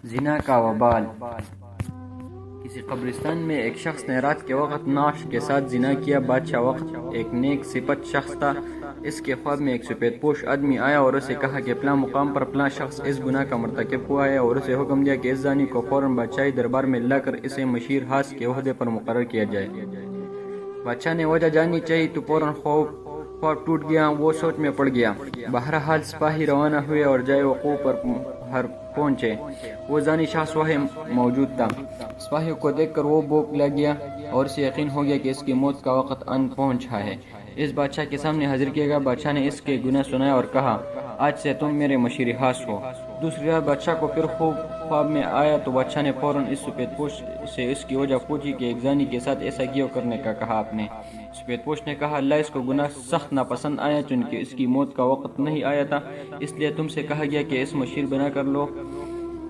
زنا کا وبال۔ کسی قبرستان میں ایک شخص نے رات کے وقت نعش کے ساتھ زنا کیا۔ بادشاہ وقت ایک نیک صفت شخص تھا۔ اس کے خواب میں ایک سفید پوش آدمی آیا اور اسے کہا کہ فلاں مقام پر فلاں شخص اس گناہ کا مرتکب ہوا ہے، اور اسے حکم دیا کہ اس زانی کو فوراً بادشاہی دربار میں لا کر اسے مشیر حاس کے عہدے پر مقرر کیا جائے۔ بادشاہ نے وجہ جاننی چاہی تو فوراً خواب ٹوٹ گیا۔ وہ سوچ میں پڑ گیا۔ بہرحال سپاہی روانہ ہوئے اور جائے وقوع پر پہنچے۔ وہ زانی شخص وہیں موجود تھا۔ سپاہیوں کو دیکھ کر وہ بوکلا گیا اور اسے یقین ہو گیا کہ اس کی موت کا وقت آن پہنچا ہے۔ اس بادشاہ کے سامنے حاضر کیا گیا۔ بادشاہ نے اس کے گناہ سنائے اور کہا، آج سے تم میرے مشیر حاس ہو۔ دوسری رات بادشاہ کو پھر خواب میں آیا تو بادشاہ نے فوراً اس سفید پوش سے اس کی وجہ پوچھی کہ ایک زانی کے ساتھ ایسا کیوں کرنے کا کہا آپ نے؟ سفید پوش نے کہا، اللہ اس کو گناہ سخت ناپسند آیا، چونکہ اس کی موت کا وقت نہیں آیا تھا، اس لیے تم سے کہا گیا کہ اس مشیر بنا کر لو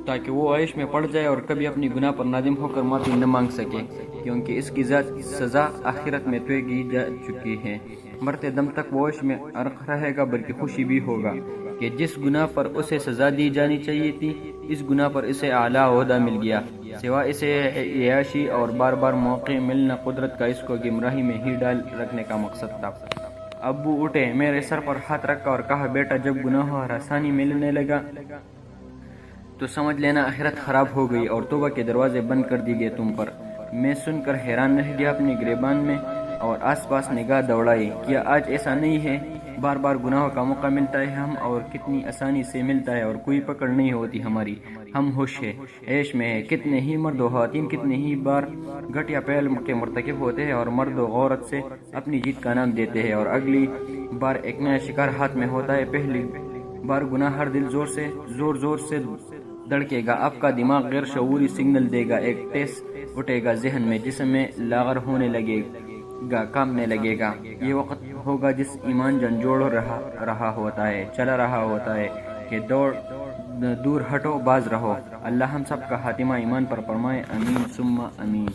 تاکہ وہ عیش میں پڑ جائے اور کبھی اپنی گناہ پر نادم ہو کر معافی نہ مانگ سکے، کیونکہ اس کی سزا آخرت میں طے کی جا چکی ہے۔ مرتے دم تک وہ عیش میں غرق رہے گا، بلکہ خوشی بھی ہوگا کہ جس گناہ پر اسے سزا دی جانی چاہیے تھی، اس گناہ پر اسے اعلیٰ عہدہ مل گیا، سوائے اسے عیاشی اور بار بار موقع ملنا قدرت کا اس کو گمراہی میں ہی ڈال رکھنے کا مقصد تھا۔ ابو اٹھے، میرے سر پر ہاتھ رکھا اور کہا، بیٹا جب گناہوں اور آسانی ملنے لگا تو سمجھ لینا آخرت خراب ہو گئی اور توبہ کے دروازے بند کر دی گئے تم پر۔ میں سن کر حیران رہ گیا، اپنے گریبان میں اور آس پاس نگاہ دوڑائی۔ کیا آج ایسا نہیں ہے؟ بار بار گناہوں کا موقع ملتا ہے ہم اور کتنی آسانی سے ملتا ہے اور کوئی پکڑ نہیں ہوتی ہماری، ہم ہوش ہے، عیش میں ہے۔ کتنے ہی مرد و خواتین کتنے ہی بار گھٹیا پہل کے مرتکب ہوتے ہیں اور مرد و عورت سے اپنی جیت کا نام دیتے ہیں، اور اگلی بار ایک نیا شکار ہاتھ میں ہوتا ہے۔ پہلی بار گناہ ہر دل زور سے دھڑکے گا، آپ کا دماغ غیر شعوری سگنل دے گا، ایک ٹیس اٹھے گا ذہن میں، جسم میں لاغر ہونے لگے گا، کانپنے لگے گا۔ یہ وقت ہوگا جس ایمان جھنجھوڑ رہا ہوتا ہے، چلا رہا ہوتا ہے کہ دور ہٹو، باز رہو۔ اللہ ہم سب کا خاتمہ ایمان پر فرمائے، آمین ثم آمین۔